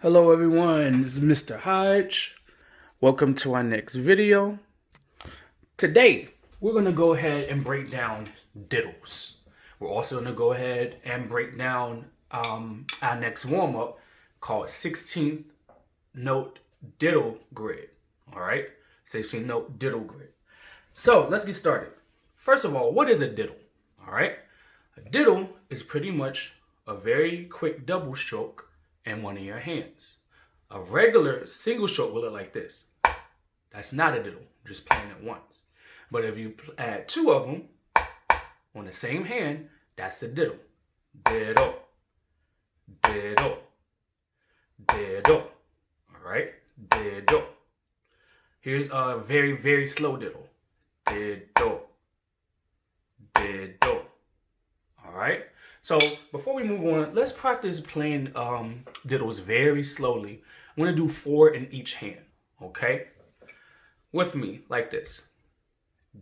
Hello everyone, this is Mr. Hodge. Welcome to our next video. Today, we're going to go ahead and break down diddles. We're also going to go ahead and break down our next warm-up called 16th Note Diddle Grid. Alright, 16th Note Diddle Grid. So, let's get started. First of all, what is a diddle? Alright, a diddle is pretty much a very quick double stroke in one of your hands. A regular single stroke will look like this. That's not a diddle, just playing it once. But if you add two of them on the same hand, that's a diddle. Diddle, diddle, diddle. All right, diddle. Here's a very, very slow diddle. Diddle, diddle. All right. So before we move on, let's practice playing diddles very slowly. I'm going to do 4 in each hand, okay? With me, like this.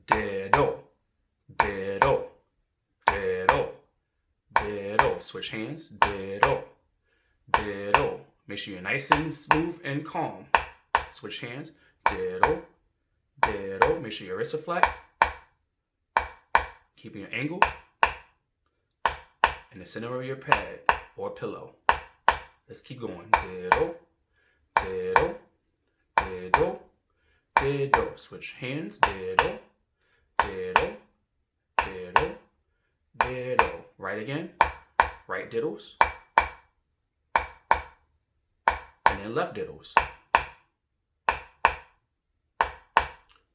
Diddle, diddle, diddle, diddle. Switch hands. Diddle, diddle. Make sure you're nice and smooth and calm. Switch hands. Diddle, diddle. Make sure your wrists are flat. Keeping your angle in the center of your pad or pillow. Let's keep going. Diddle, diddle, diddle, diddle. Switch hands. Diddle, diddle, diddle, diddle. Right again. Right diddles. And then left diddles.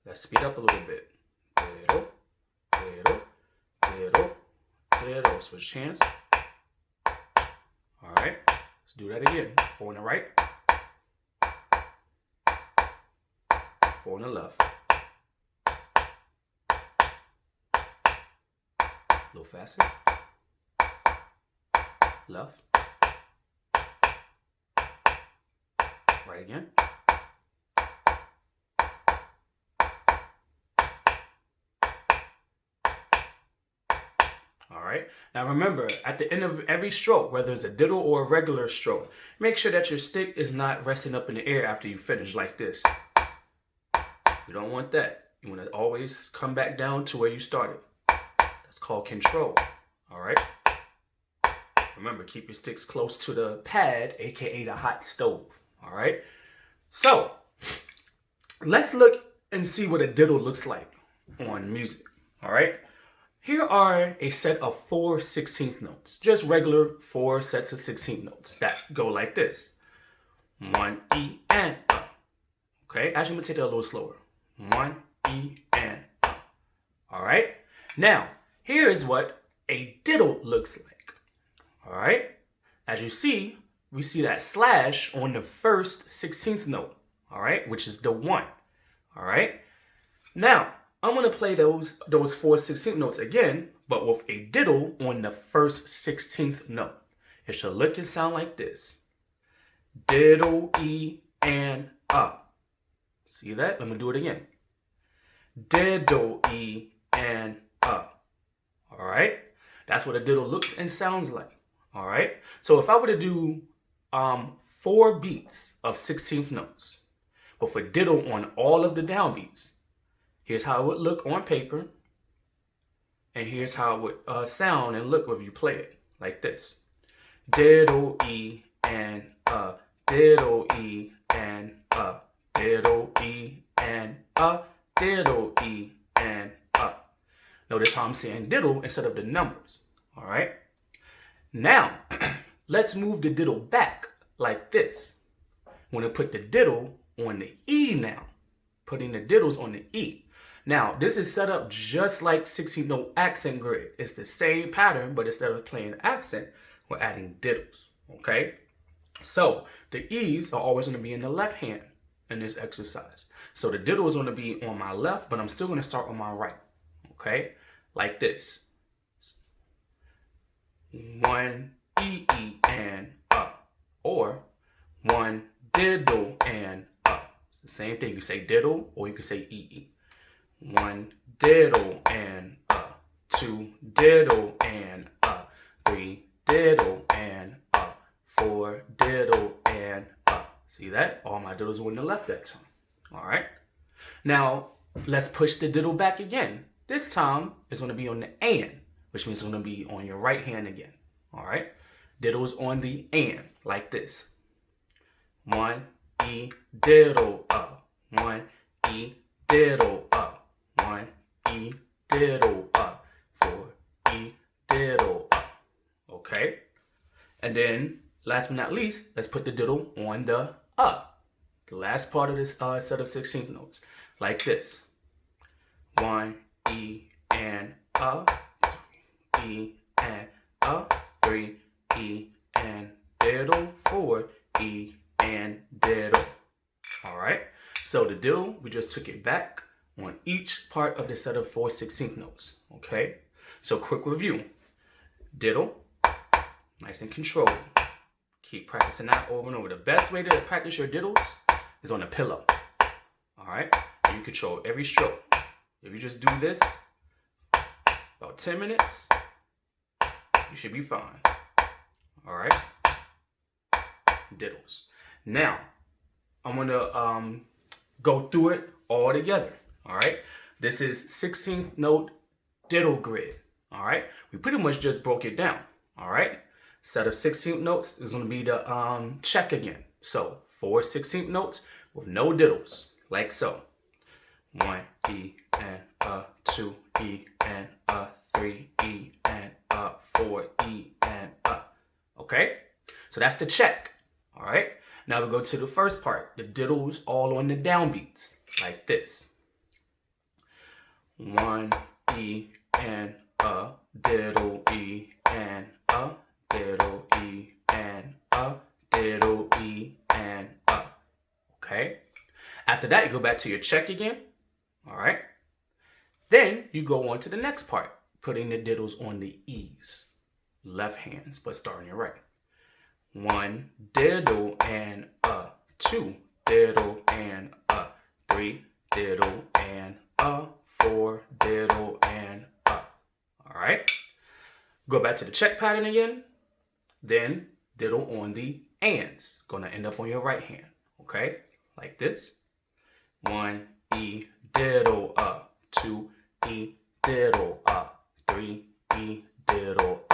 Let's speed up a little bit. Diddle, diddle, diddle, diddle. Switch hands. All right, let's do that again. 4 on the right, 4 on the left. A little faster. Left. Right again. All right. Now remember, at the end of every stroke, whether it's a diddle or a regular stroke, make sure that your stick is not resting up in the air after you finish like this. You don't want that. You want to always come back down to where you started. That's called control. All right. Remember, keep your sticks close to the pad, aka the hot stove. All right. So let's look and see what a diddle looks like on music. All right. Here are a set of 4 16th notes, just regular 4 sets of 16th notes that go like this. 1 E and up. Okay, actually I'm gonna take that a little slower. 1 E and up. All right, now here is what a diddle looks like. All right, as you see, we see that slash on the first 16th note. All right, which is the 1. All right, now I'm going to play those 4 16th notes again, but with a diddle on the first 16th note. It should look and sound like this. Diddle, E, and up. See that? Let me do it again. Diddle, E, and up. All right? That's what a diddle looks and sounds like. All right? So if I were to do 4 beats of 16th notes, with a diddle on all of the downbeats, here's how it would look on paper, and here's how it would sound and look when you play it, like this. Diddle, E, and up. Diddle, E, and up. Diddle, E, and up. Diddle, E, and up. Notice how I'm saying diddle instead of the numbers, all right? Now, let's move the diddle back like this. I'm going to put the diddle on the E now, putting the diddles on the E. Now, this is set up just like 16th note accent grid. It's the same pattern, but instead of playing accent, we're adding diddles, okay? So, the E's are always going to be in the left hand in this exercise. So, the diddle is going to be on my left, but I'm still going to start on my right, okay? Like this. 1 E, E, and up. Or 1 diddle and up. It's the same thing. You can say diddle or you can say E, E. 1 diddle and up, 2 diddle and up, 3 diddle and up, 4, diddle, and up. See that? All my diddles were in the left that time. All right. Now, let's push the diddle back again. This time, it's going to be on the and, which means it's going to be on your right hand again. All right. Diddle's on the and, like this. 1, E, diddle, up. 1, E, diddle, up. 1, E, diddle, up. 4, E, diddle, up. Okay. And then, last but not least, let's put the diddle on the up. The last part of this set of 16th notes, like this. 1, E, and up. 2, E, and up. 3, E, and diddle. 4, E, and diddle. All right. So the diddle, we just took it back on each part of the set of 4 16th notes. Okay. So quick review. Diddle, nice and controlled. Keep practicing that over and over. The best way to practice your diddles is on a pillow. All right. And you control every stroke. If you just do this about 10 minutes, you should be fine. All right. Diddles. Now, I'm going to go through it all together. All right. This is 16th note diddle grid. All right. We pretty much just broke it down. All right. Set of 16th notes is going to be the check again. So 4 16th notes with no diddles, like so. 1, E, and 2, E, and 3, E, and 4, E, and Okay. So that's the check. All right. Now we go to the first part. The diddles all on the downbeats, like this. 1, E, and diddle, E, and diddle, E, and diddle, E, and Okay. After that, you go back to your check again. All right. Then you go on to the next part, putting the diddles on the E's. Left hands, but starting your right. 1, diddle, and 2, diddle, and 3, diddle, and 4, diddle, and All right. Go back to the check pattern again. Then diddle on the ands. Gonna end up on your right hand. Okay, like this. 1, E, diddle, 2, E, diddle, 3, E, diddle,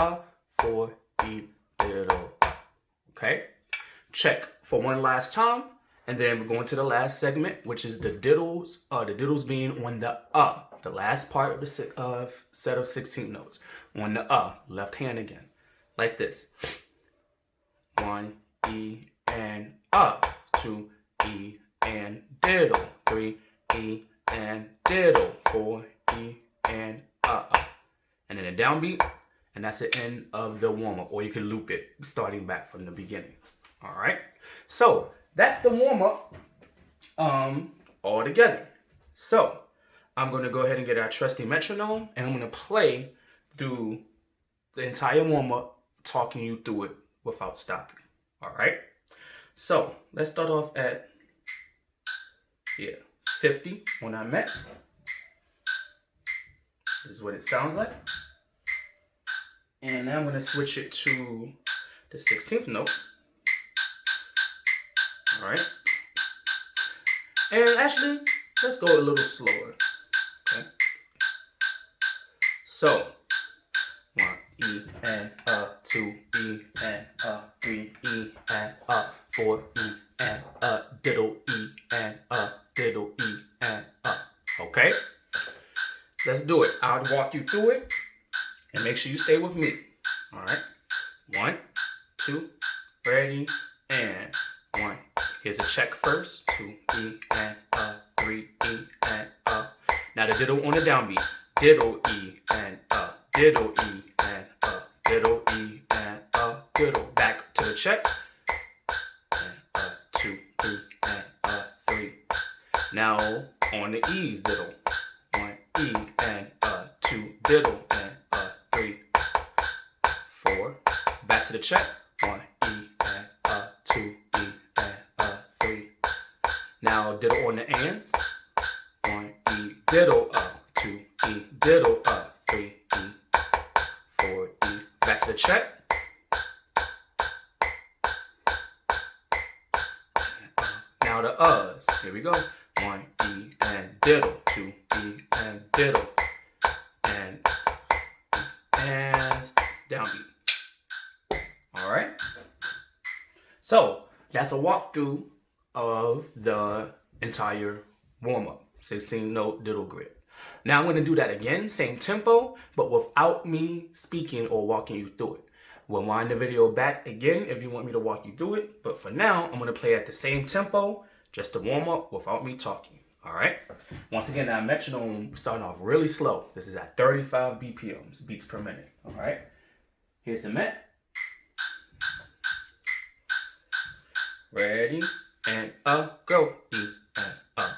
4, E, diddle, Okay. Check for one last time, and then we're going to the last segment, which is the diddles. The diddles being on the last part of the set of 16 notes. On the left hand again, like this. 1, E, and 2, E, and diddle. 3, E, and diddle. 4, E, and And then a downbeat. And that's the end of the warm-up, or you can loop it starting back from the beginning. All right. So that's the warm-up all together. So I'm going to go ahead and get our trusty metronome, and I'm going to play through the entire warm-up, talking you through it without stopping. All right. So let's start off at 50 when I'm at. This is what it sounds like. And now I'm going to switch it to the 16th note. All right. And actually, let's go a little slower. Okay. So, 1, E, and 2, E, and 3, E, and 4, E, and diddle, E, and diddle, E, and Okay. Let's do it. I'll walk you through it. And make sure you stay with me. All right. 1, 2, ready, and 1. Here's a check first. 2, E, and 3, E, and Now the diddle on the downbeat. Diddle, E, and diddle, E, and diddle, E, and diddle. Back to the check. And 2, E, and 3. Now on the E's, diddle. 1, E, and 2, diddle, and 3, 4. Back to the check. 1, E, and 2, E, and 3. Now diddle on the ands. 1, E, diddle, 2, E, diddle, 3, E, 4, E. Back to the check. Now the uhs. Here we go. 1 E and diddle. 2 E and diddle. And downbeat. All right. So that's a walkthrough of the entire warm-up, 16-note diddle grid. Now I'm going to do that again, same tempo, but without me speaking or walking you through it. We'll wind the video back again if you want me to walk you through it, but for now, I'm going to play at the same tempo, just to warm up without me talking. All right. Once again, that metronome starting off really slow. This is at 35 BPMs, beats per minute. All right. Here's the met. Ready and up, go. E and up.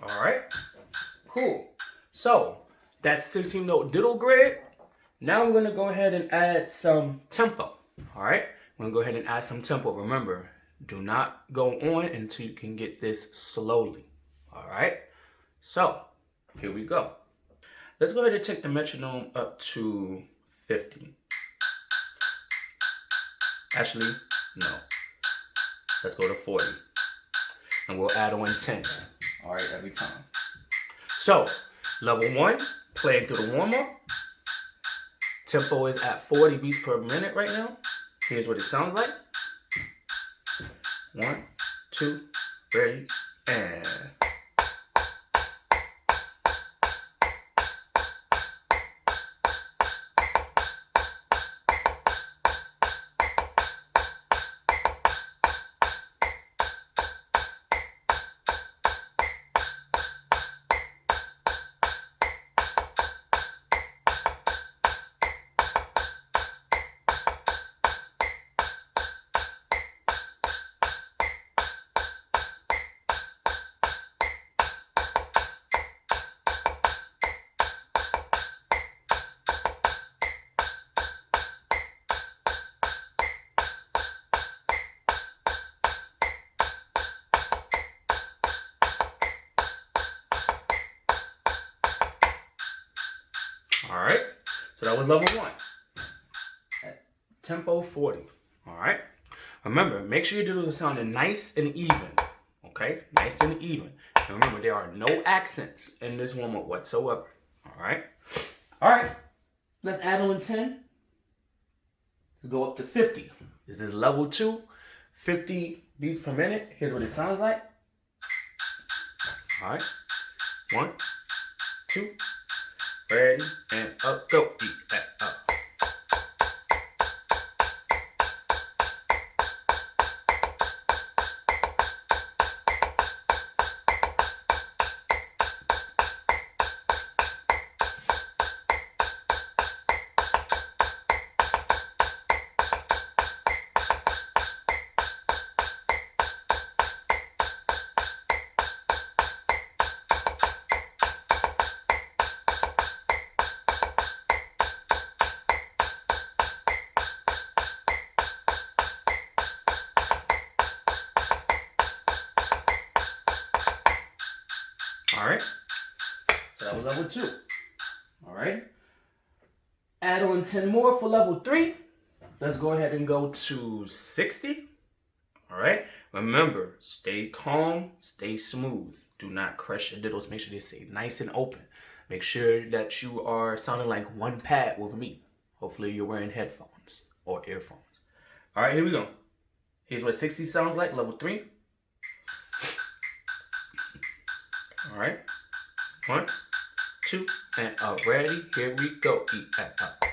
All right, cool. So that's 16-note diddle grid. Now we're gonna go ahead and add some tempo. All right, we're gonna go ahead and add some tempo. Remember, do not go on until you can get this slowly. All right, so here we go. Let's go ahead and take the metronome up to 50. Actually, no. Let's go to 40. And we'll add on 10. All right, every time. So, level 1, playing through the warm-up. Tempo is at 40 beats per minute right now. Here's what it sounds like. 1, 2, ready, and... All right, so that was level 1 at tempo 40. All right, remember, make sure your diddles are sounding nice and even. Okay, nice and even. And remember, there are no accents in this warm-up whatsoever. All right, let's add on 10. Let's go up to 50. This is level 2, 50 beats per minute. Here's what it sounds like. All right, 1, 2. Ready, and up, go, E, and up. All right, so that was level 2. All right, add on 10 more for level 3. Let's go ahead and go to 60. All right, remember, stay calm, stay smooth. Do not crush your diddles. Make sure they stay nice and open. Make sure that you are sounding like one pad with me. Hopefully you're wearing headphones or earphones. All right, here we go. Here's what 60 sounds like, level 3. All right, 1, 2, and ready. Here we go. E and up.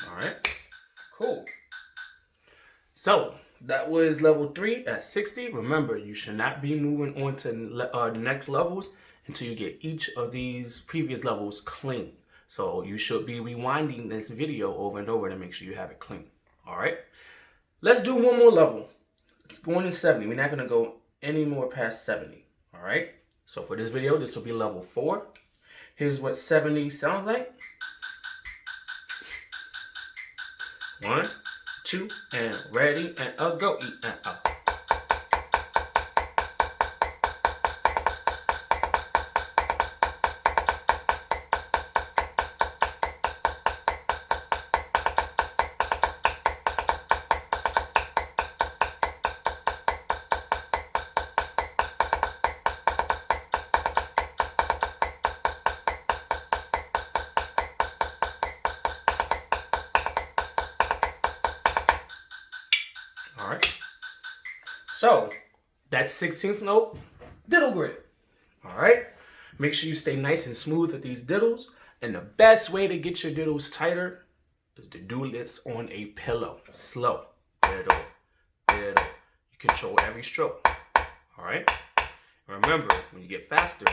Alright, cool. So that was level 3 at 60. Remember, you should not be moving on to the next levels until you get each of these previous levels clean. So you should be rewinding this video over and over to make sure you have it clean. Alright, let's do one more level. It's going to 70. We're not going to go any more past 70. Alright, so for this video, this will be level 4. Here's what 70 sounds like. 1, 2, and ready, and go. E and up. All right. So that's 16th note diddle grid. All right. Make sure you stay nice and smooth with these diddles. And the best way to get your diddles tighter is to do this on a pillow. Slow. Diddle, diddle. You control every stroke. All right. Remember, when you get faster,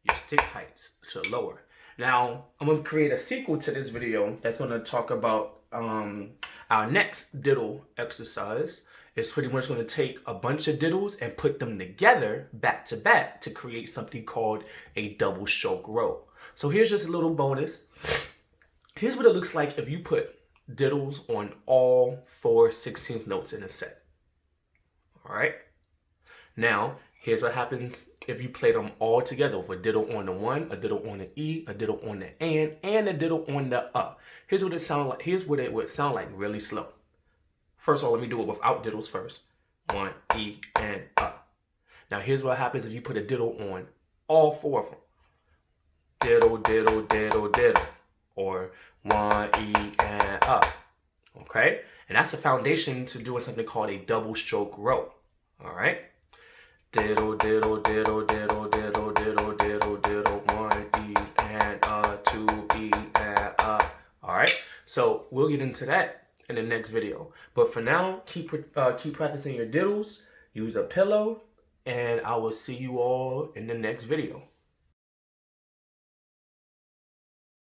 your stick heights should lower. Now, I'm going to create a sequel to this video that's going to talk about our next diddle exercise. It's pretty much going to take a bunch of diddles and put them together back to back to create something called a double stroke row. So here's just a little bonus. Here's what it looks like if you put diddles on all 4 16th notes in a set. All right. Now, here's what happens if you play them all together with a diddle on the 1, a diddle on the E, a diddle on the and a diddle on the Here's what it sounds like. Here's what it would sound like really slow. First of all, let me do it without diddles first. 1, E, and Now, here's what happens if you put a diddle on all 4 of them. Diddle, diddle, diddle, diddle. Or 1, E, and Okay? And that's the foundation to doing something called a double stroke row. All right? Diddle, diddle, diddle, diddle, diddle, diddle, diddle, diddle, 1, E, and 2, E, and All right? So we'll get into that in the next video. But for now, keep practicing your diddles, use a pillow, and I will see you all in the next video.